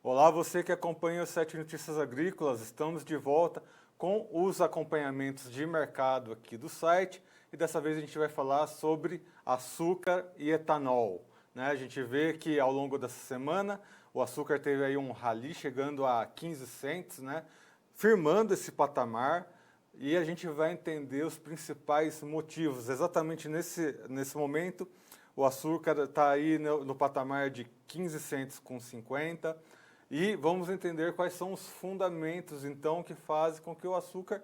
Olá, você que acompanha o 7 Notícias Agrícolas, estamos de volta com os acompanhamentos de mercado aqui do site e dessa vez a gente vai falar sobre açúcar e etanol. Né? A gente vê que ao longo dessa semana o açúcar teve aí um rally chegando a 15 cents, né? Firmando esse patamar e a gente vai entender os principais motivos. Exatamente nesse momento o açúcar está aí no patamar de 15 cents com 50. E vamos entender quais são os fundamentos, então, que fazem com que o açúcar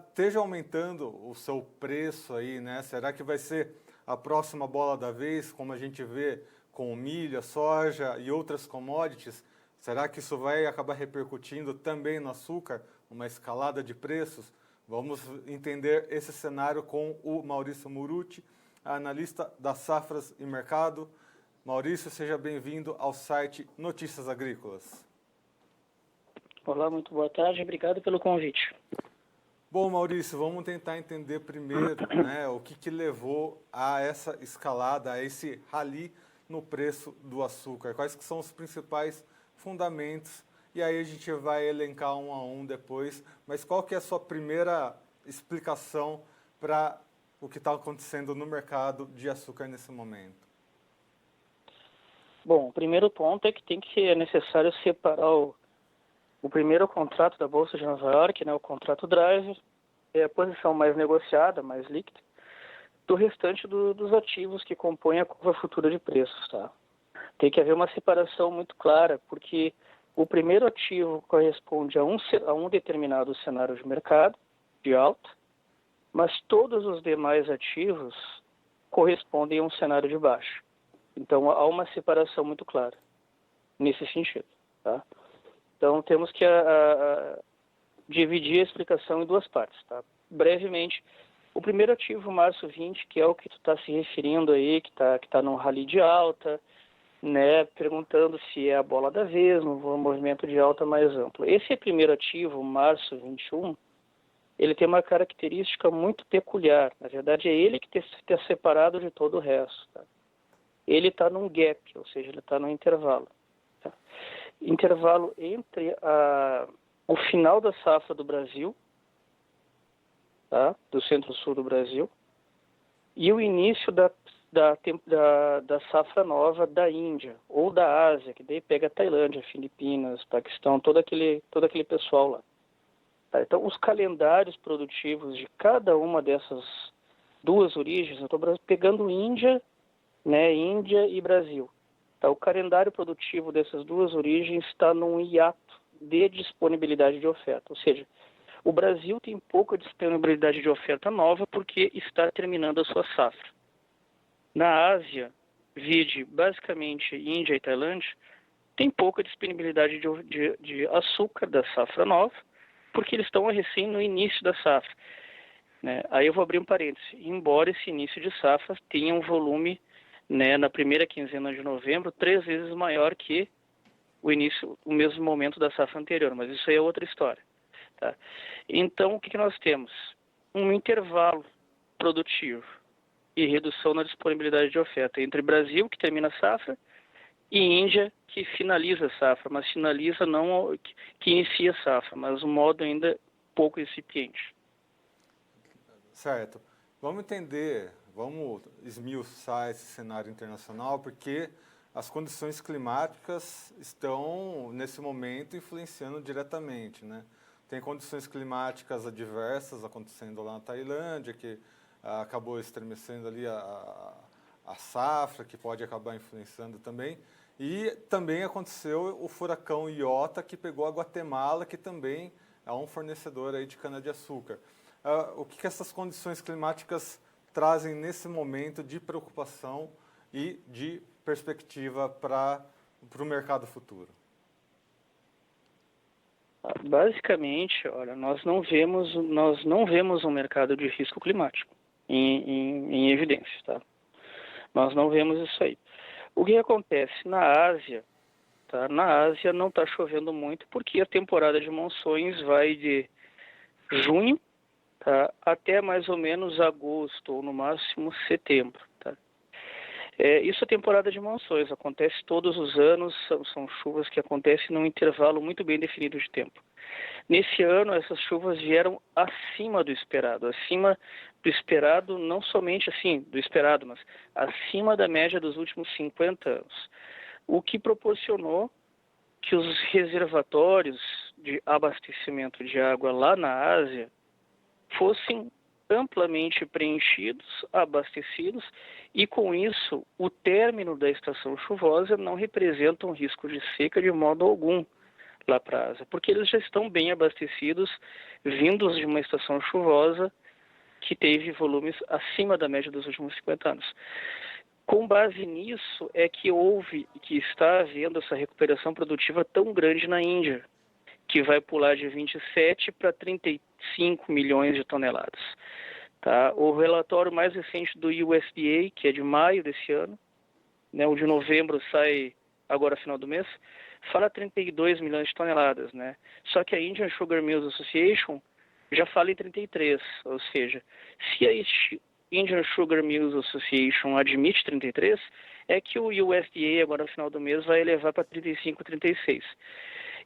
esteja aumentando o seu preço aí, né? Será que vai ser a próxima bola da vez, como a gente vê com o milho, a soja e outras commodities? Será que isso vai acabar repercutindo também no açúcar, uma escalada de preços? Vamos entender esse cenário com o Maurício Murucci, analista das safras e mercado. Maurício, seja bem-vindo ao site Notícias Agrícolas. Olá, muito boa tarde, obrigado pelo convite. Bom, Maurício, vamos tentar entender primeiro, né, o que levou a essa escalada, a esse rally no preço do açúcar. Quais que são os principais fundamentos? E aí a gente vai elencar um a um depois. Mas qual que é a sua primeira explicação para o que está acontecendo no mercado de açúcar nesse momento? Bom, o primeiro ponto é que é necessário separar o primeiro contrato da Bolsa de Nova York, né, o contrato driver, é a posição mais negociada, mais líquida, do restante dos ativos que compõem a curva futura de preços. Tá? Tem que haver uma separação muito clara, porque o primeiro ativo corresponde a um determinado cenário de mercado, de alta, mas todos os demais ativos correspondem a um cenário de baixa. Então, há uma separação muito clara nesse sentido. Tá? Então, temos que dividir a explicação em duas partes. Tá? Brevemente, o primeiro ativo, março 20, que é o que tu está se referindo aí, que tá num rally de alta, né, perguntando se é a bola da vez, um movimento de alta mais amplo. Esse primeiro ativo, março 21, ele tem uma característica muito peculiar. Na verdade, é ele que está separado de todo o resto. Tá? Ele está num gap, ou seja, ele está num intervalo. Tá? Intervalo entre o final da safra do Brasil, tá? Do centro-sul do Brasil, e o início da safra nova da Índia, ou da Ásia, que daí pega Tailândia, Filipinas, Paquistão, todo aquele pessoal lá. Tá? Então, os calendários produtivos de cada uma dessas duas origens, eu estou pegando Índia, né, Índia e Brasil. Tá, o calendário produtivo dessas duas origens está num hiato de disponibilidade de oferta. Ou seja, o Brasil tem pouca disponibilidade de oferta nova porque está terminando a sua safra. Na Ásia, vide basicamente Índia e Tailândia, tem pouca disponibilidade de açúcar da safra nova porque eles estão recém no início da safra. Né? Aí eu vou abrir um parêntese. Embora esse início de safra tenha um volume, né, na primeira quinzena de novembro, 3 vezes maior que o mesmo momento da safra anterior, mas isso aí é outra história. Tá? Então, o que nós temos? Um intervalo produtivo e redução na disponibilidade de oferta entre Brasil, que termina a safra, e Índia, que finaliza a safra, mas finaliza não que inicia a safra, mas um modo ainda pouco incipiente. Certo. Vamos entender, vamos esmiuçar esse cenário internacional, porque as condições climáticas estão, nesse momento, influenciando diretamente, né? Tem condições climáticas adversas acontecendo lá na Tailândia, que acabou estremecendo ali a safra, que pode acabar influenciando também. E também aconteceu o furacão Iota, que pegou a Guatemala, que também é um fornecedor aí de cana-de-açúcar. O que essas condições climáticas trazem nesse momento de preocupação e de perspectiva para o mercado futuro? Basicamente, olha, nós não vemos um mercado de risco climático em evidência, tá? Nós não vemos isso aí. O que acontece na Ásia, tá? Na Ásia não está chovendo muito porque a temporada de monções vai de junho, tá, até mais ou menos agosto ou no máximo setembro, tá? Isso é temporada de monções, acontece todos os anos, são chuvas que acontecem num intervalo muito bem definido de tempo. Nesse ano, essas chuvas vieram acima do esperado não somente assim, do esperado, mas acima da média dos últimos 50 anos, o que proporcionou que os reservatórios de abastecimento de água lá na Ásia fossem amplamente preenchidos, abastecidos, e com isso o término da estação chuvosa não representa um risco de seca de modo algum lá para a Ásia, porque eles já estão bem abastecidos, vindos de uma estação chuvosa que teve volumes acima da média dos últimos 50 anos. Com base nisso é que está havendo essa recuperação produtiva tão grande na Índia, que vai pular de 27 para 35 milhões de toneladas. Tá? O relatório mais recente do USDA, que é de maio desse ano, né, o de novembro sai agora final do mês, fala 32 milhões de toneladas. Né? Só que a Indian Sugar Mills Association já fala em 33, ou seja, se a Indian Sugar Mills Association admite 33, é que o USDA agora no final do mês vai elevar para 35, 36.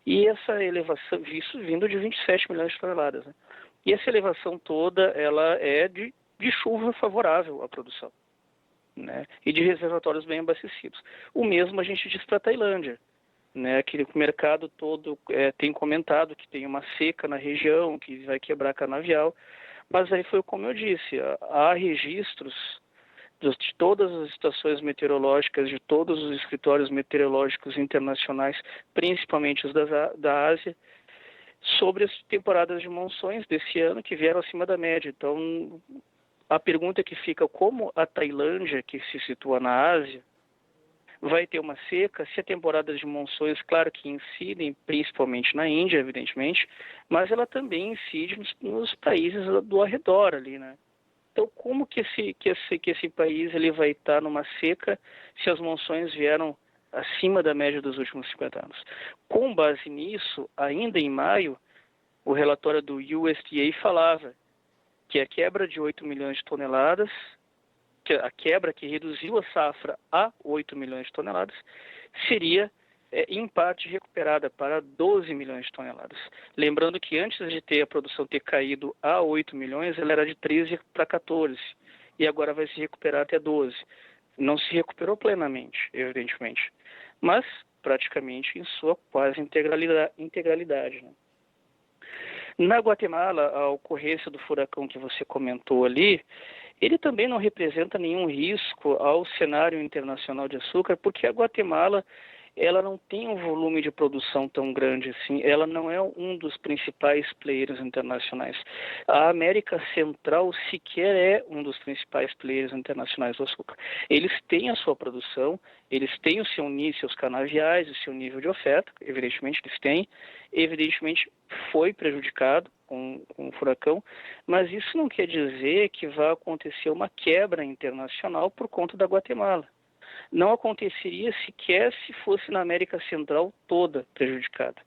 E essa elevação, isso vindo de 27 milhões de toneladas. Né? E essa elevação toda, ela é de chuva favorável à produção, né? E de reservatórios bem abastecidos. O mesmo a gente diz para a Tailândia, né? Que o mercado todo tem comentado que tem uma seca na região, que vai quebrar canavial, mas aí foi como eu disse, há registros de todas as estações meteorológicas, de todos os escritórios meteorológicos internacionais, principalmente os da Ásia, sobre as temporadas de monções desse ano que vieram acima da média. Então, a pergunta que fica, como a Tailândia, que se situa na Ásia, vai ter uma seca, se a temporada de monções, claro que incidem principalmente na Índia, evidentemente, mas ela também incide nos países do arredor ali, né? Então, como que esse país ele vai estar numa seca se as monções vieram acima da média dos últimos 50 anos? Com base nisso, ainda em maio, o relatório do USDA falava que a quebra de 8 milhões de toneladas, que a quebra que reduziu a safra a 8 milhões de toneladas, seria em parte recuperada para 12 milhões de toneladas. Lembrando que antes de a produção ter caído a 8 milhões, ela era de 13 para 14, e agora vai se recuperar até 12. Não se recuperou plenamente, evidentemente, mas praticamente em sua quase integralidade. Né? Na Guatemala, a ocorrência do furacão que você comentou ali, ele também não representa nenhum risco ao cenário internacional de açúcar, porque a Guatemala ela não tem um volume de produção tão grande assim, ela não é um dos principais players internacionais. A América Central sequer é um dos principais players internacionais do açúcar. Eles têm a sua produção, eles têm seus canaviais, o seu nível de oferta, evidentemente eles têm, evidentemente foi prejudicado com o furacão, mas isso não quer dizer que vai acontecer uma quebra internacional por conta da Guatemala. Não aconteceria sequer se fosse na América Central toda prejudicada,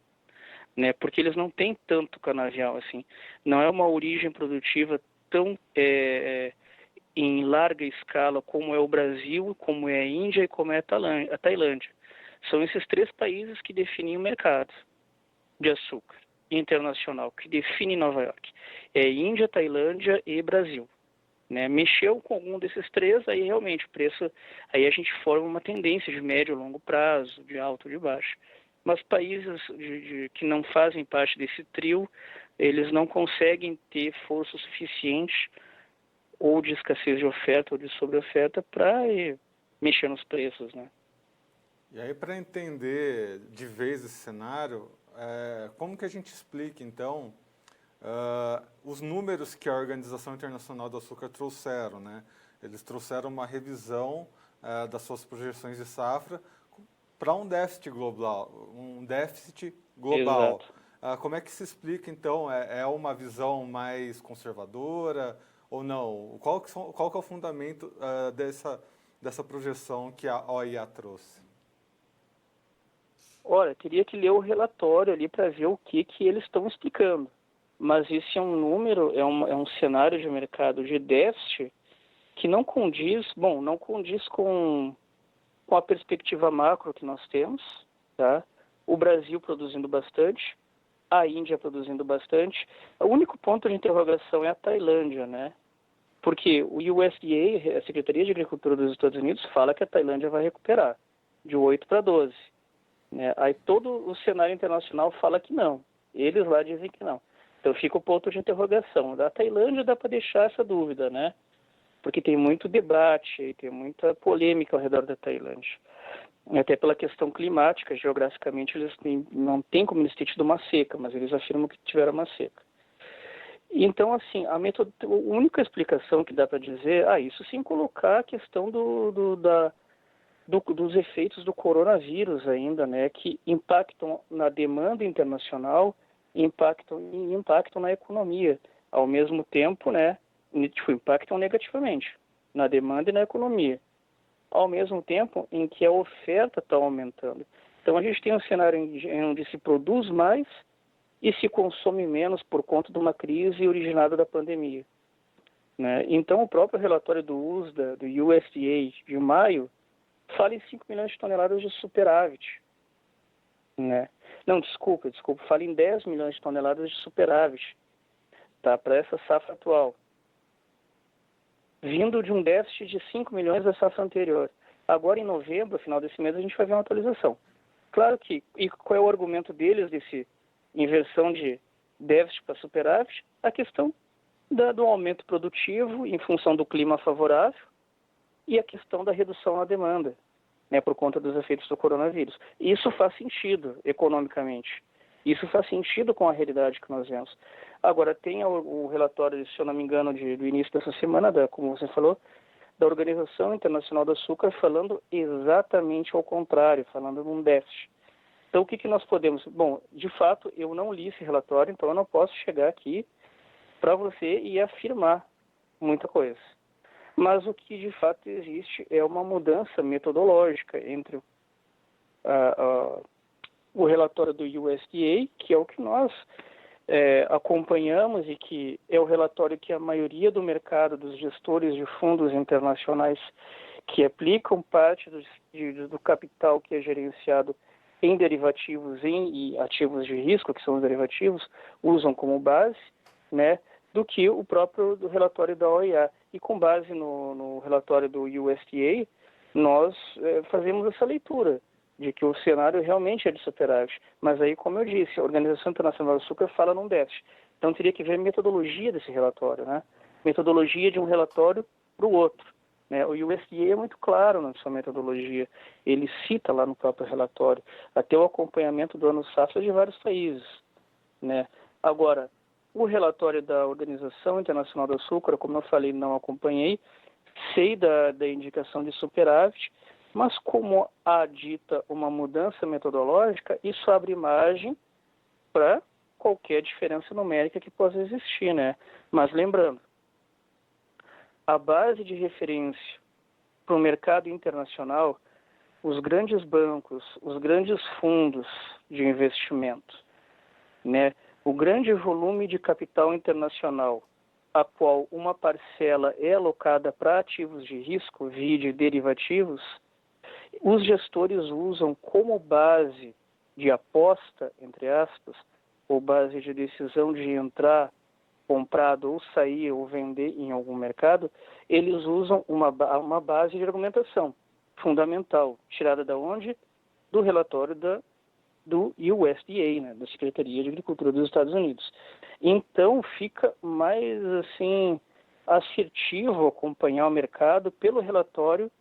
né? Porque eles não têm tanto canavial assim. Não é uma origem produtiva tão em larga escala como é o Brasil, como é a Índia e como é a Tailândia. São esses três países que definem o mercado de açúcar internacional, que define Nova York. É Índia, Tailândia e Brasil. Né? Mexeu com algum desses três, aí realmente o preço, aí a gente forma uma tendência de médio e longo prazo, de alto e de baixo. Mas países que não fazem parte desse trio, eles não conseguem ter força suficiente ou de escassez de oferta ou de sobreoferta para mexer nos preços, né? E aí, para entender de vez esse cenário, como que a gente explica, então, os números que a Organização Internacional do Açúcar trouxeram, né? Eles trouxeram uma revisão das suas projeções de safra para um déficit global. Exato. Como é que se explica, então? É uma visão mais conservadora ou não? Qual que é o fundamento dessa projeção que a OIA trouxe? Olha, teria que ler o relatório ali para ver o que eles estão explicando. Mas esse é um número, é um cenário de mercado de déficit que não condiz com a perspectiva macro que nós temos, tá? O Brasil produzindo bastante, a Índia produzindo bastante. O único ponto de interrogação é a Tailândia, né? Porque o USDA, a Secretaria de Agricultura dos Estados Unidos, fala que a Tailândia vai recuperar de 8 para 12. Né? Aí todo o cenário internacional fala que não. Eles lá dizem que não. Então fica o ponto de interrogação. Da Tailândia dá para deixar essa dúvida, né? Porque tem muito debate, tem muita polêmica ao redor da Tailândia. Até pela questão climática, geograficamente eles não tem como eles terem tido uma seca, mas eles afirmam que tiveram uma seca. Então, assim, a única explicação que dá para dizer, isso sem colocar a questão dos efeitos do coronavírus ainda, né, que impactam na demanda internacional, impactam na economia. Ao mesmo tempo, né, impactam negativamente na demanda e na economia. Ao mesmo tempo em que a oferta está aumentando. Então, a gente tem um cenário onde se produz mais e se consome menos por conta de uma crise originada da pandemia. Né? Então, o próprio relatório do USDA, do USDA, de maio, fala em 5 milhões de toneladas de superávit. Né? Não, desculpa, fala em 10 milhões de toneladas de superávit, tá? Para essa safra atual. Vindo de um déficit de 5 milhões da safra anterior. Agora, em novembro, final desse mês, a gente vai ver uma atualização. Claro que, e qual é o argumento deles desse inversão de déficit para superávit? A questão do aumento produtivo em função do clima favorável e a questão da redução na demanda, né, por conta dos efeitos do coronavírus. Isso faz sentido economicamente. Isso faz sentido com a realidade que nós vemos. Agora, tem o relatório, se eu não me engano, do início dessa semana, como você falou, da Organização Internacional do Açúcar, falando exatamente ao contrário, falando num déficit. Então, o que nós podemos... Bom, de fato, eu não li esse relatório, então eu não posso chegar aqui para você e afirmar muita coisa. Mas o que de fato existe é uma mudança metodológica entre o relatório do USDA, que é o que nós acompanhamos e que é o relatório que a maioria do mercado, dos gestores de fundos internacionais que aplicam parte do capital que é gerenciado em derivativos e ativos de risco, que são os derivativos, usam como base, né, do que o próprio do relatório da OEA. E com base no relatório do USDA, nós fazemos essa leitura de que o cenário realmente é de superávit. Mas aí, como eu disse, a Organização Internacional do Açúcar fala num déficit. Então teria que ver a metodologia desse relatório, né? Metodologia de um relatório para o outro. Né? O USDA é muito claro na sua metodologia. Ele cita lá no próprio relatório até o acompanhamento do ano safra de vários países. Né? Agora, o relatório da Organização Internacional do Açúcar, como eu falei, não acompanhei, sei da indicação de superávit, mas como há dita uma mudança metodológica, isso abre margem para qualquer diferença numérica que possa existir, né? Mas lembrando, a base de referência para o mercado internacional, os grandes bancos, os grandes fundos de investimento, né? O grande volume de capital internacional, a qual uma parcela é alocada para ativos de risco, vide derivativos, os gestores usam como base de aposta, entre aspas, ou base de decisão de entrar, comprado ou sair ou vender em algum mercado, eles usam uma base de argumentação fundamental, tirada da onde? Do relatório do USDA, né, da Secretaria de Agricultura dos Estados Unidos. Então, fica mais assim assertivo acompanhar o mercado pelo relatório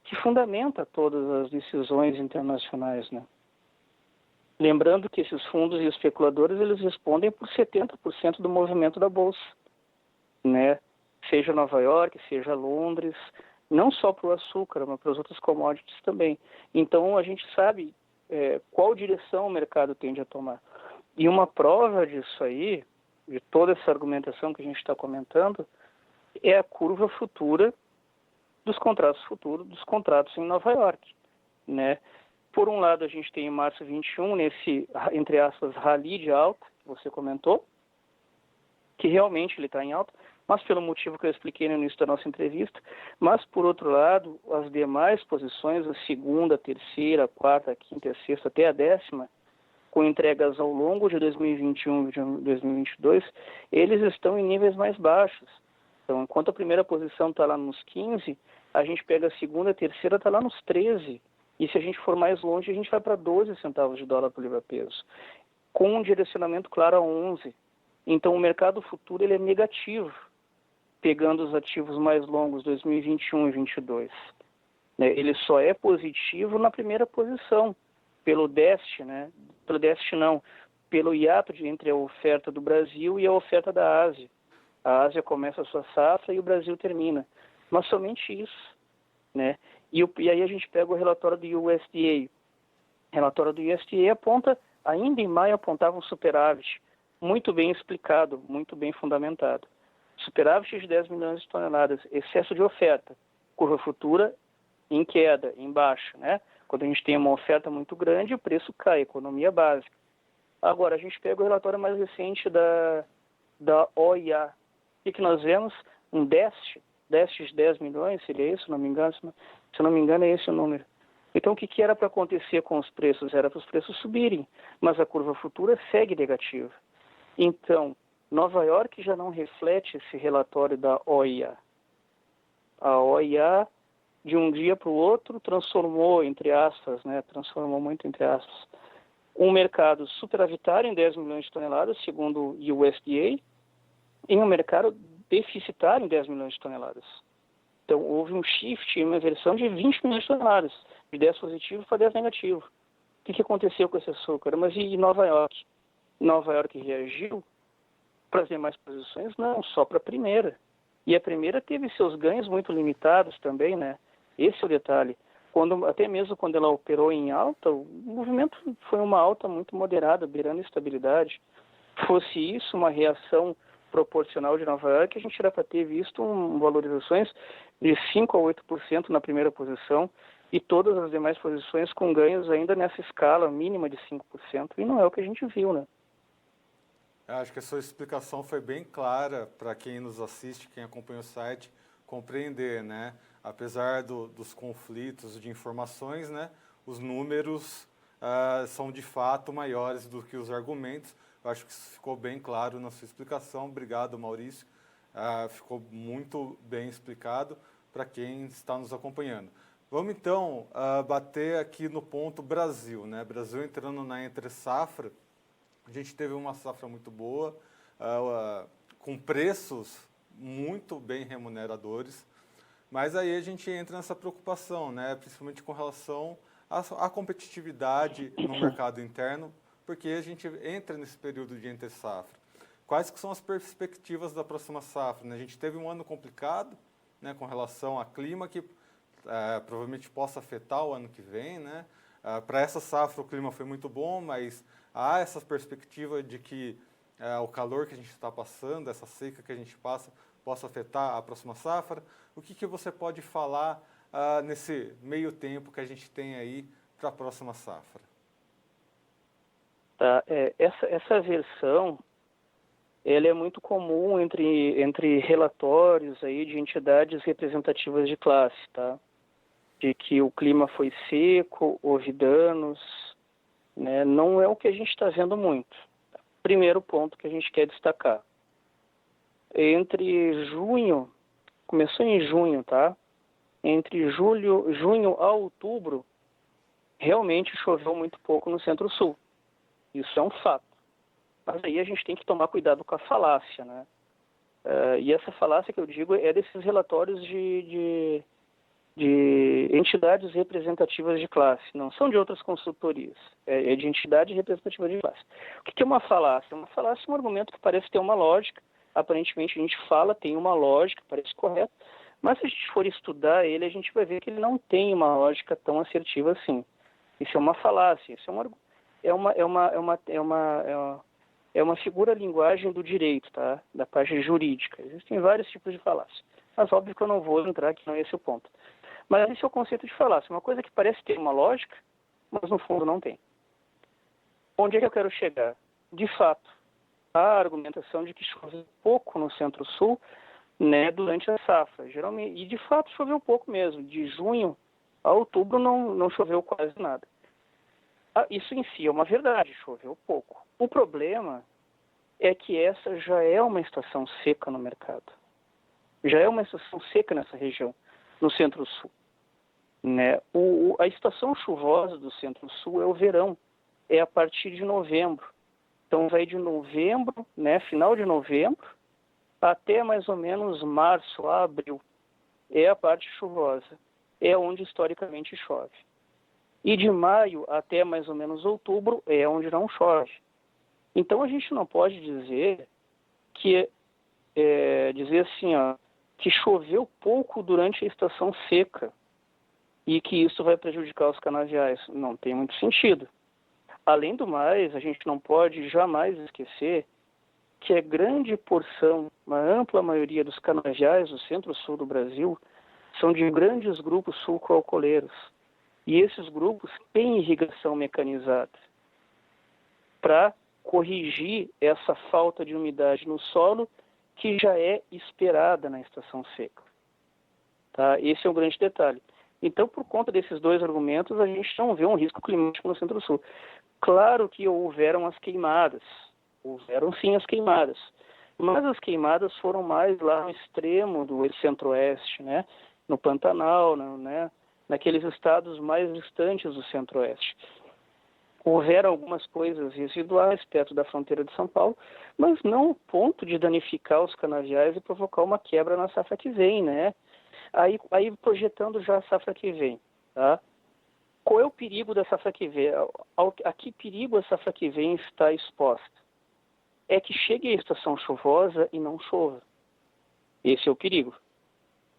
que fundamenta todas as decisões internacionais, né? Lembrando que esses fundos e especuladores, eles respondem por 70% do movimento da Bolsa, né? Seja Nova York, seja Londres, não só para o açúcar, mas para as outras commodities também. Então, a gente sabe qual direção o mercado tende a tomar. E uma prova disso aí, de toda essa argumentação que a gente está comentando, é a curva futura dos contratos futuros, dos contratos em Nova York, né? Por um lado, a gente tem em março 21, nesse, entre aspas, rally de alta, que você comentou, que realmente ele está em alta, mas pelo motivo que eu expliquei no início da nossa entrevista. Mas, por outro lado, as demais posições, a segunda, a terceira, a quarta, a quinta, a sexta, até a 10ª, com entregas ao longo de 2021 e de 2022, eles estão em níveis mais baixos. Então, enquanto a primeira posição está lá nos 15, a gente pega a segunda, a terceira está lá nos 13. E se a gente for mais longe, a gente vai para 12 centavos de dólar por libra-peso, com um direcionamento claro a 11. Então, o mercado futuro ele é negativo, pegando os ativos mais longos, 2021 e 2022. Ele só é positivo na primeira posição, pelo déficit, né? Pelo déficit não, pelo hiato entre a oferta do Brasil e a oferta da Ásia. A Ásia começa a sua safra e o Brasil termina. Mas somente isso, né? E aí a gente pega o relatório do USDA. O relatório do USDA aponta, ainda em maio apontava um superávit muito bem explicado, muito bem fundamentado. Superávit de 10 milhões de toneladas, excesso de oferta, curva futura em queda, em baixa, né? Quando a gente tem uma oferta muito grande, o preço cai, economia básica. Agora, a gente pega o relatório mais recente da OIA. O que nós vemos? Um déficit de 10 milhões, seria isso, se não me engano, é esse o número. Então, o que era para acontecer com os preços? Era para os preços subirem, mas a curva futura segue negativa. Então, Nova York já não reflete esse relatório da OIA. A OIA, de um dia para o outro, transformou, entre aspas, né, um mercado superavitário em 10 milhões de toneladas, segundo o USDA, em um mercado deficitário em 10 milhões de toneladas. Então, houve um shift, uma inversão de 20 milhões de toneladas, de 10 positivo para 10 negativo. O que aconteceu com esse açúcar? Mas e Nova York? Nova York reagiu para as demais posições? Não, só para a primeira. E a primeira teve seus ganhos muito limitados também, né? Esse é o detalhe. Até mesmo quando ela operou em alta, o movimento foi uma alta muito moderada, beirando estabilidade. Fosse isso uma reação proporcional de Nova York, a gente era para ter visto valorizações de 5% a 8% na primeira posição e todas as demais posições com ganhos ainda nessa escala mínima de 5%. E não é o que a gente viu, né? Eu acho que a sua explicação foi bem clara para quem nos assiste, quem acompanha o site, compreender, né? Apesar dos conflitos de informações, né? Os números são de fato maiores do que os argumentos. Eu acho que isso ficou bem claro na sua explicação. Obrigado, Maurício. Ficou muito bem explicado para quem está nos acompanhando. Vamos, então, bater aqui no ponto Brasil, né? Brasil entrando na entre-safra. A gente teve uma safra muito boa, com preços muito bem remuneradores, mas aí a gente entra nessa preocupação, né? Principalmente com relação à competitividade no mercado interno, porque a gente entra nesse período de entre-safra. Quais que são as perspectivas da próxima safra, né? A gente teve um ano complicado, né, com relação ao clima, que provavelmente possa afetar o ano que vem, né? Para essa safra o clima foi muito bom, mas há essa perspectiva de que o calor que a gente está passando, essa seca que a gente passa, possa afetar a próxima safra. O que você pode falar nesse meio tempo que a gente tem aí para a próxima safra? Tá, essa versão ela é muito comum entre relatórios aí de entidades representativas de classe, tá? De que o clima foi seco, houve danos, né? Não é o que a gente está vendo muito. Primeiro ponto que a gente quer destacar. Entre junho, começou em junho, tá? Entre junho a outubro, realmente choveu muito pouco no Centro-Sul. Isso é um fato. Mas aí a gente tem que tomar cuidado com a falácia, né? E essa falácia que eu digo é desses relatórios de entidades representativas de classe, não são de outras consultorias, é de entidade representativa de classe. O que é uma falácia? Uma falácia é um argumento que parece ter uma lógica, aparentemente a gente fala, tem uma lógica, parece correto, mas se a gente for estudar ele, a gente vai ver que ele não tem uma lógica tão assertiva assim. Isso é uma falácia, isso é uma figura linguagem do direito, tá? Da parte jurídica. Existem vários tipos de falácia, mas óbvio que eu não vou entrar aqui, não é esse o ponto. Mas esse é o conceito de falácia, uma coisa que parece ter uma lógica, mas no fundo não tem. Onde é que eu quero chegar? De fato, a argumentação de que choveu pouco no Centro-Sul, né, durante a safra. Geralmente, e de fato choveu pouco mesmo. De junho a outubro não choveu quase nada. Isso em si é uma verdade, choveu pouco. O problema é que essa já é uma estação seca no mercado. Já é uma estação seca nessa região, no Centro-Sul. Né? A estação chuvosa do Centro-Sul é o verão, é a partir de novembro. Então vai de novembro, né, final de novembro, até mais ou menos março, abril. É a parte chuvosa, é onde historicamente chove. E de maio até mais ou menos outubro é onde não chove. Então a gente não pode dizer que dizer assim, ó, que choveu pouco durante a estação seca e que isso vai prejudicar os canaviais. Não tem muito sentido. Além do mais, a gente não pode jamais esquecer que a grande porção, uma ampla maioria dos canaviais do centro-sul do Brasil são de grandes grupos sulco-alcooleiros. E esses grupos têm irrigação mecanizada para corrigir essa falta de umidade no solo que já é esperada na estação seca. Tá? Esse é um grande detalhe. Então, por conta desses dois argumentos, a gente não vê um risco climático no Centro-Sul. Claro que houveram as queimadas. Houveram sim as queimadas. Mas as queimadas foram mais lá no extremo do Centro-Oeste, né? No Pantanal, né? Naqueles estados mais distantes do Centro-Oeste. Houveram algumas coisas residuais perto da fronteira de São Paulo, mas não ao ponto de danificar os canaviais e provocar uma quebra na safra que vem, né? Aí projetando já a safra que vem, tá? Qual é o perigo da safra que vem? A que perigo a safra que vem está exposta? É que chegue a estação chuvosa e não chova. Esse é o perigo.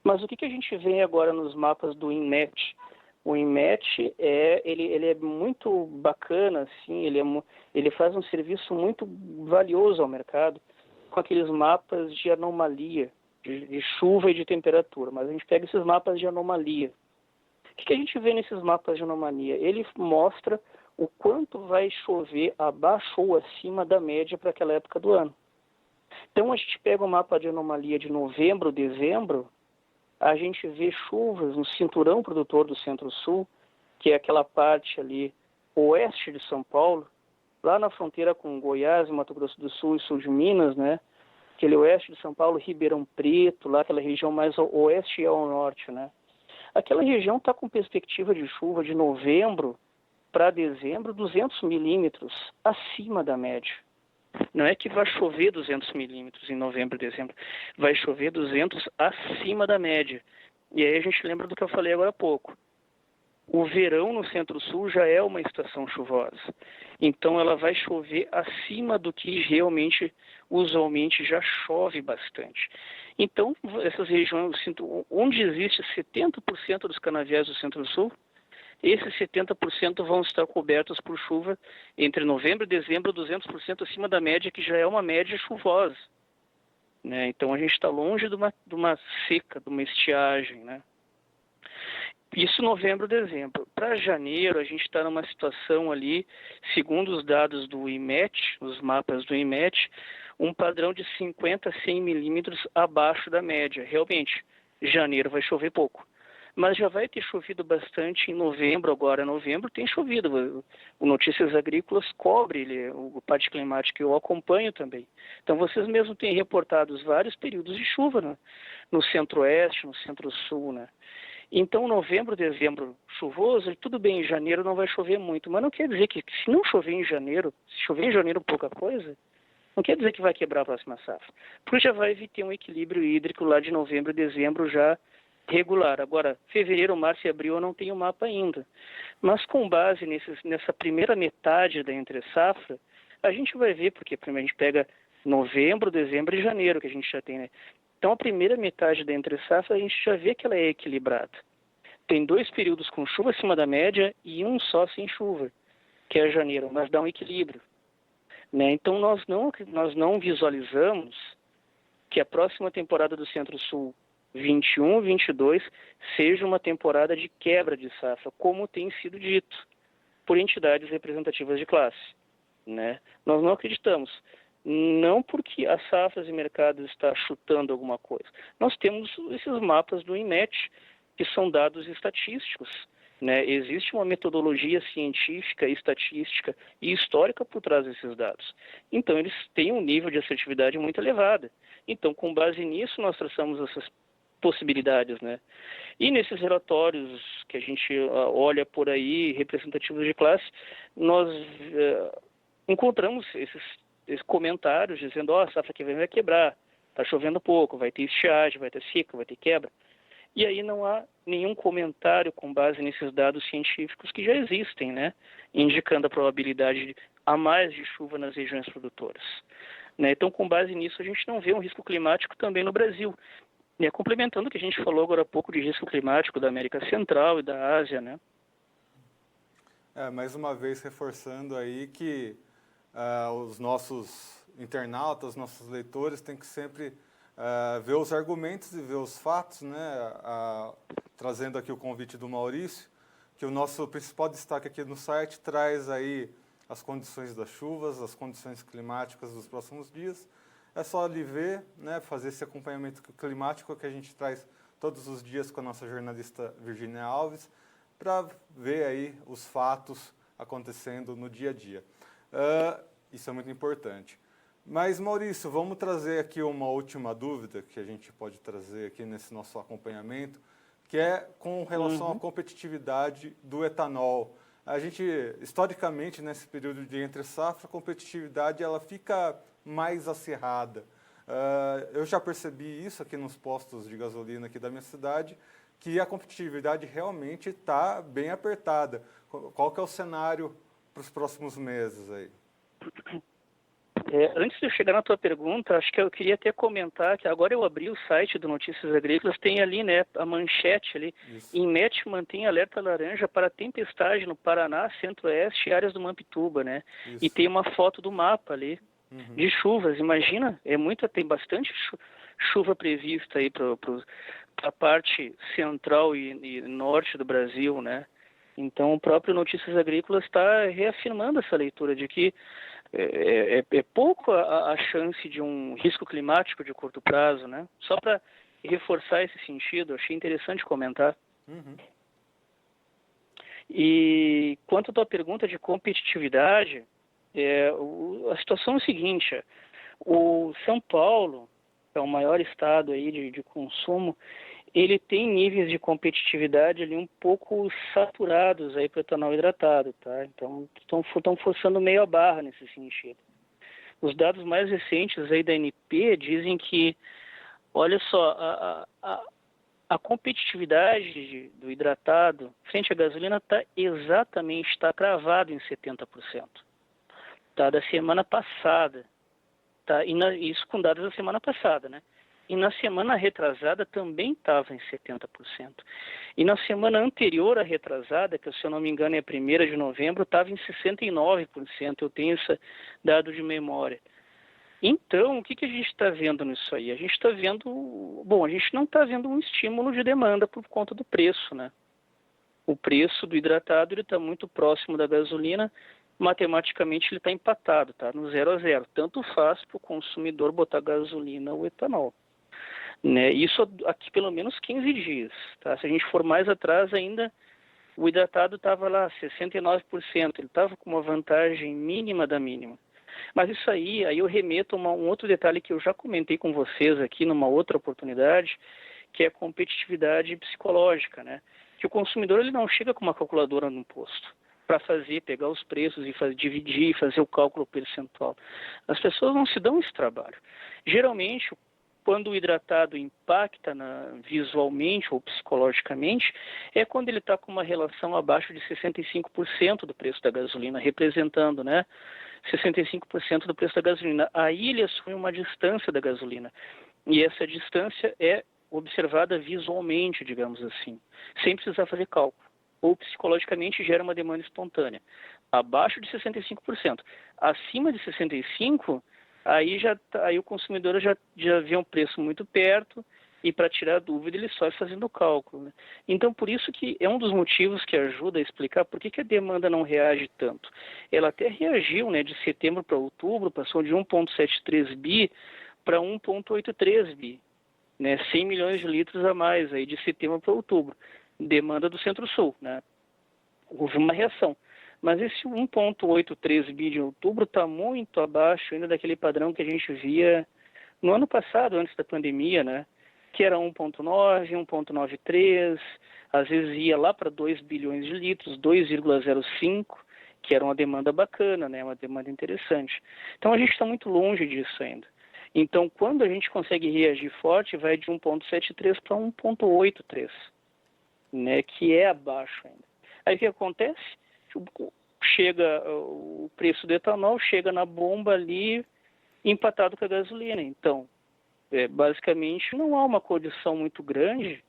Mas o que a gente vê agora nos mapas do INMET? O INMET ele é muito bacana, assim, ele faz um serviço muito valioso ao mercado com aqueles mapas de anomalia, de chuva e de temperatura. Mas a gente pega esses mapas de anomalia. O que a gente vê nesses mapas de anomalia? Ele mostra o quanto vai chover abaixo ou acima da média para aquela época do ano. Então a gente pega o mapa de anomalia de novembro, dezembro, a gente vê chuvas no cinturão produtor do Centro-Sul, que é aquela parte ali oeste de São Paulo, lá na fronteira com Goiás, Mato Grosso do Sul e sul de Minas, né? Aquele oeste de São Paulo, Ribeirão Preto, lá aquela região mais ao oeste e ao norte, né? Aquela região está com perspectiva de chuva de novembro para dezembro, 200 milímetros acima da média. Não é que vai chover 200 milímetros em novembro e dezembro, vai chover 200 acima da média. E aí a gente lembra do que eu falei agora há pouco. O verão no Centro-Sul já é uma estação chuvosa. Então ela vai chover acima do que realmente, usualmente, já chove bastante. Então, essas regiões, onde existe 70% dos canaviais do Centro-Sul, esses 70% vão estar cobertos por chuva entre novembro e dezembro, 200% acima da média, que já é uma média chuvosa. Né? Então a gente está longe de uma seca, de uma estiagem, né? Isso novembro, dezembro. Para janeiro, a gente está numa situação ali, segundo os dados do IMET, os mapas do IMET, um padrão de 50 a 100 milímetros abaixo da média. Realmente, janeiro vai chover pouco. Mas já vai ter chovido bastante em novembro, agora novembro tem chovido. O Notícias Agrícolas cobre o parte climática, eu acompanho também. Então vocês mesmos têm reportado vários períodos de chuva, né? No Centro-Oeste, no Centro-Sul, né? Então, novembro, dezembro chuvoso, tudo bem, em janeiro não vai chover muito, mas não quer dizer que se não chover em janeiro, se chover em janeiro pouca coisa, não quer dizer que vai quebrar a próxima safra. Porque já vai ter um equilíbrio hídrico lá de novembro, dezembro já regular. Agora, fevereiro, março e abril eu não tenho mapa ainda. Mas com base nessa primeira metade da entre-safra, a gente vai ver, porque primeiro a gente pega novembro, dezembro e janeiro, que a gente já tem, né? Então, a primeira metade da entre-safra, a gente já vê que ela é equilibrada. Tem 2 períodos com chuva acima da média e um só sem chuva, que é janeiro, mas dá um equilíbrio. Né? Então, nós não visualizamos que a próxima temporada do Centro-Sul 21, 22 seja uma temporada de quebra de safra, como tem sido dito por entidades representativas de classe. Né? Nós não acreditamos. Não porque as safras e mercados está chutando alguma coisa. Nós temos esses mapas do INMET, que são dados estatísticos, né? Existe uma metodologia científica, estatística e histórica por trás desses dados. Então, eles têm um nível de assertividade muito elevado. Então, com base nisso, nós traçamos essas possibilidades, né? E nesses relatórios que a gente olha por aí, representativos de classe, nós encontramos esses comentários dizendo, a safra que vem vai quebrar, está chovendo pouco, vai ter estiagem, vai ter seca, vai ter quebra. E aí não há nenhum comentário com base nesses dados científicos que já existem, né? Indicando a probabilidade a mais de chuva nas regiões produtoras. Né? Então, com base nisso, a gente não vê um risco climático também no Brasil. Complementando o que a gente falou agora há pouco de risco climático da América Central e da Ásia, né? Mais uma vez reforçando aí que os nossos internautas, nossos leitores têm que sempre ver os argumentos e ver os fatos, né? Trazendo aqui o convite do Maurício, que o nosso principal destaque aqui no site traz aí as condições das chuvas, as condições climáticas dos próximos dias. É só ali ver, né, fazer esse acompanhamento climático que a gente traz todos os dias com a nossa jornalista Virginia Alves, para ver aí os fatos acontecendo no dia a dia. Isso é muito importante. Mas, Maurício, vamos trazer aqui uma última dúvida que a gente pode trazer aqui nesse nosso acompanhamento, que é com relação à competitividade do etanol. A gente, historicamente, nesse período de entre-safra, a competitividade ela fica mais acirrada. Eu já percebi isso aqui nos postos de gasolina aqui da minha cidade, que a competitividade realmente está bem apertada. Qual que é o cenário para os próximos meses aí? Antes de eu chegar na tua pergunta, acho que eu queria até comentar que agora eu abri o site do Notícias Agrícolas, tem ali, né, a manchete ali, INMET mantém alerta laranja para tempestade no Paraná, Centro-Oeste e áreas do Mampituba, né? Isso. E tem uma foto do mapa ali, de chuvas, imagina, tem bastante chuva prevista aí para a parte central e norte do Brasil, né? Então o próprio Notícias Agrícolas está reafirmando essa leitura de que é pouco a chance de um risco climático de curto prazo, né? Só para reforçar esse sentido, achei interessante comentar. E quanto à tua pergunta de competitividade, a situação é a seguinte: o São Paulo, que é o maior estado aí de consumo, ele tem níveis de competitividade ali um pouco saturados aí para o etanol hidratado, tá? Então, estão forçando meio a barra nesse sentido. Os dados mais recentes aí da ANP dizem que, olha só, a competitividade do hidratado frente à gasolina está cravado em 70%. Tá? Da semana passada. Tá? Isso com dados da semana passada, né? E na semana retrasada também estava em 70%. E na semana anterior à retrasada, que se eu não me engano é a 1ª de novembro, estava em 69%. Eu tenho esse dado de memória. Então, o que a gente está vendo nisso aí? A gente está vendo... Bom, a gente não está vendo um estímulo de demanda por conta do preço, né? O preço do hidratado está muito próximo da gasolina. Matematicamente ele está empatado, tá? No 0 a 0. Tanto faz para o consumidor botar gasolina ou etanol. Né? Isso aqui pelo menos 15 dias. Tá? Se a gente for mais atrás ainda, o hidratado estava lá 69%. Ele estava com uma vantagem mínima da mínima. Mas isso aí eu remeto a um outro detalhe que eu já comentei com vocês aqui numa outra oportunidade, que é a competitividade psicológica, né? Que o consumidor ele não chega com uma calculadora no posto para pegar os preços e dividir, fazer o cálculo percentual. As pessoas não se dão esse trabalho. Geralmente, quando o hidratado impacta visualmente ou psicologicamente, é quando ele está com uma relação abaixo de 65% do preço da gasolina, representando, né, 65% do preço da gasolina. Aí ele assume uma distância da gasolina. E essa distância é observada visualmente, digamos assim, sem precisar fazer cálculo. Ou psicologicamente gera uma demanda espontânea. Abaixo de 65%. Acima de 65%, aí o consumidor já vê um preço muito perto E para tirar a dúvida, ele só vai fazendo o cálculo, né? Então, por isso que é um dos motivos que ajuda a explicar por que a demanda não reage tanto. Ela até reagiu, né, de setembro para outubro, passou de 1,73 bi para 1,83 bi, né, 100 milhões de litros a mais aí de setembro para outubro. Demanda do Centro-Sul, né? Houve uma reação. Mas esse 1,83 bi de outubro está muito abaixo ainda daquele padrão que a gente via no ano passado, antes da pandemia, né? Que era 1,9, 1,93, às vezes ia lá para 2 bilhões de litros, 2,05, que era uma demanda bacana, né? Uma demanda interessante. Então a gente está muito longe disso ainda. Então, quando a gente consegue reagir forte, vai de 1,73 para 1,83, né? Que é abaixo ainda. Aí o que acontece? Chega o preço do etanol, chega na bomba ali empatado com a gasolina. Então, basicamente, não há uma condição muito grande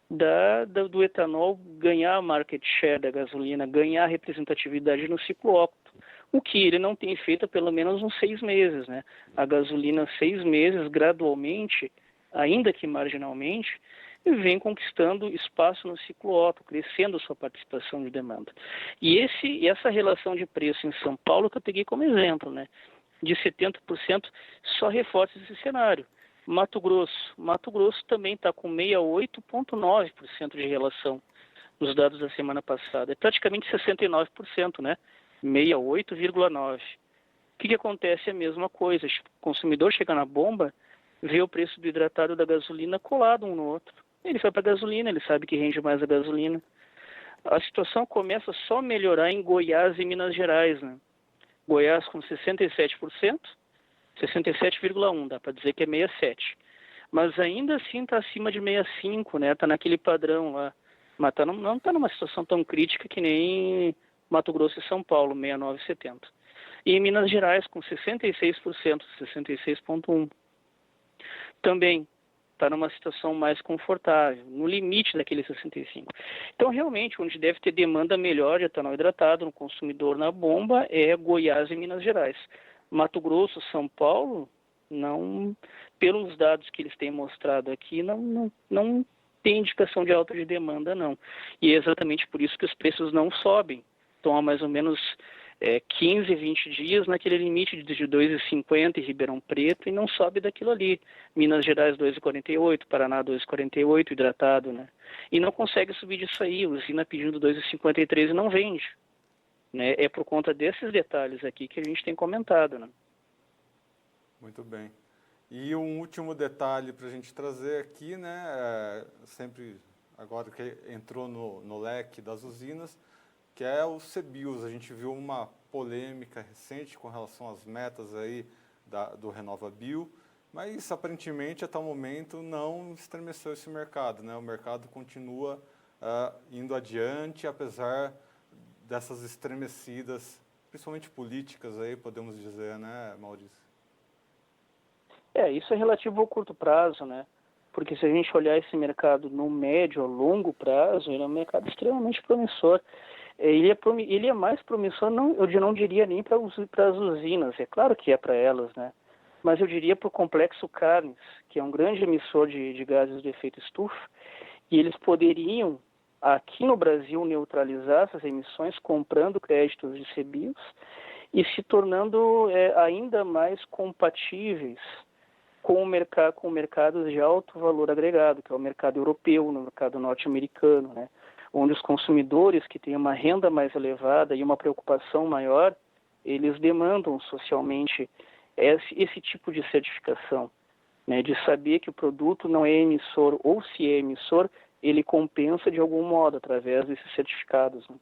do etanol ganhar a market share da gasolina, ganhar representatividade no ciclo octo, o que ele não tem feito há pelo menos uns 6 meses, né? A gasolina, 6 meses, gradualmente, ainda que marginalmente, vem conquistando espaço no ciclo Otto, crescendo sua participação de demanda. E essa relação de preço em São Paulo que eu peguei como exemplo, né, de 70%, só reforça esse cenário. Mato Grosso também está com 68,9% de relação nos dados da semana passada. É praticamente 69%, né? 68,9%. O que acontece? É a mesma coisa. O consumidor chega na bomba, vê o preço do hidratado da gasolina colado um no outro. Ele vai para a gasolina, ele sabe que rende mais a gasolina. A situação começa só a melhorar em Goiás e Minas Gerais, né? Goiás com 67%, 67,1%, dá para dizer que é 67%. Mas ainda assim está acima de 65%, né? Está naquele padrão lá. Mas não está numa situação tão crítica que nem Mato Grosso e São Paulo, 69, 70%. E em Minas Gerais com 66%, 66,1%. Também está numa situação mais confortável, no limite daquele 65%. Então, realmente, onde deve ter demanda melhor de etanol hidratado no consumidor na bomba é Goiás e Minas Gerais. Mato Grosso, São Paulo, não, pelos dados que eles têm mostrado aqui, não tem indicação de alta de demanda, não. E é exatamente por isso que os preços não sobem. Estão há mais ou menos 15, 20 dias naquele limite de 2,50 em Ribeirão Preto e não sobe daquilo ali. Minas Gerais 2,48, Paraná 2,48 hidratado, né? E não consegue subir disso aí. Usina pedindo 2,53 e não vende, né? É por conta desses detalhes aqui que a gente tem comentado, né? Muito bem. E um último detalhe para a gente trazer aqui, né? Sempre agora que entrou no leque das usinas, que é o CBIOS. A gente viu uma polêmica recente com relação às metas aí do RenovaBio, mas aparentemente até o momento não estremeceu esse mercado, né? O mercado continua indo adiante, apesar dessas estremecidas, principalmente políticas aí, podemos dizer, né, Maurício? Isso é relativo ao curto prazo, né? Porque se a gente olhar esse mercado no médio ou longo prazo, ele é um mercado extremamente promissor. Ele é mais promissor, eu não diria nem para as usinas, é claro que é para elas, né? Mas eu diria para o complexo carnes, que é um grande emissor de gases de efeito estufa, e eles poderiam, aqui no Brasil, neutralizar essas emissões comprando créditos de CBIOS e se tornando ainda mais compatíveis com mercados de alto valor agregado, que é o mercado europeu, no mercado norte-americano, né? Onde os consumidores que têm uma renda mais elevada e uma preocupação maior, eles demandam socialmente esse tipo de certificação, né? De saber que o produto não é emissor, ou se é emissor, ele compensa de algum modo através desses certificados, né?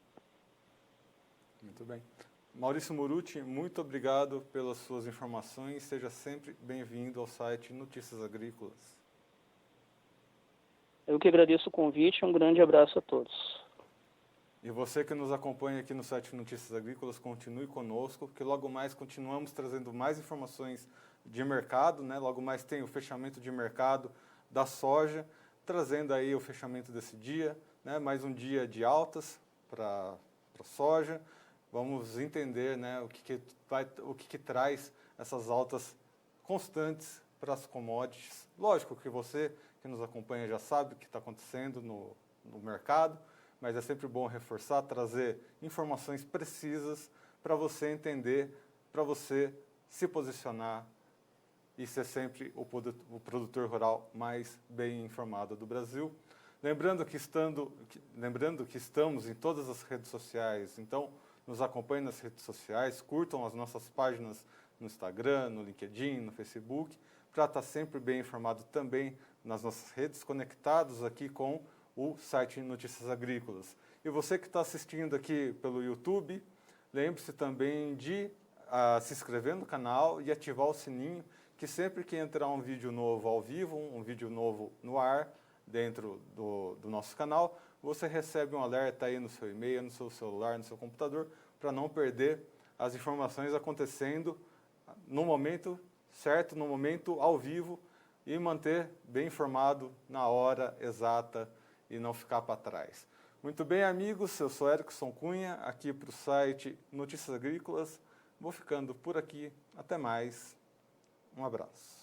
Muito bem. Maurício Murucci, muito obrigado pelas suas informações. Seja sempre bem-vindo ao site Notícias Agrícolas. Eu que agradeço o convite e um grande abraço a todos. E você que nos acompanha aqui no site Notícias Agrícolas, continue conosco, porque logo mais continuamos trazendo mais informações de mercado, né? Logo mais tem o fechamento de mercado da soja, trazendo aí o fechamento desse dia, né? Mais um dia de altas para a soja. Vamos entender, né, o que traz essas altas constantes para as commodities. Lógico que você que nos acompanha já sabe o que está acontecendo no mercado, mas é sempre bom reforçar, trazer informações precisas para você entender, para você se posicionar e ser sempre o produtor rural mais bem informado do Brasil. Lembrando que estamos em todas as redes sociais, então nos acompanhem nas redes sociais, curtam as nossas páginas no Instagram, no LinkedIn, no Facebook, para estar sempre bem informado também nas nossas redes, conectados aqui com o site Notícias Agrícolas. E você que está assistindo aqui pelo YouTube, lembre-se também de se inscrever no canal e ativar o sininho, que sempre que entrar um vídeo novo ao vivo, um vídeo novo no ar, dentro do nosso canal, você recebe um alerta aí no seu e-mail, no seu celular, no seu computador, para não perder as informações acontecendo no momento certo, no momento ao vivo, e manter bem informado na hora exata e não ficar para trás. Muito bem, amigos, eu sou Erickson Cunha, aqui para o site Notícias Agrícolas. Vou ficando por aqui. Até mais. Um abraço.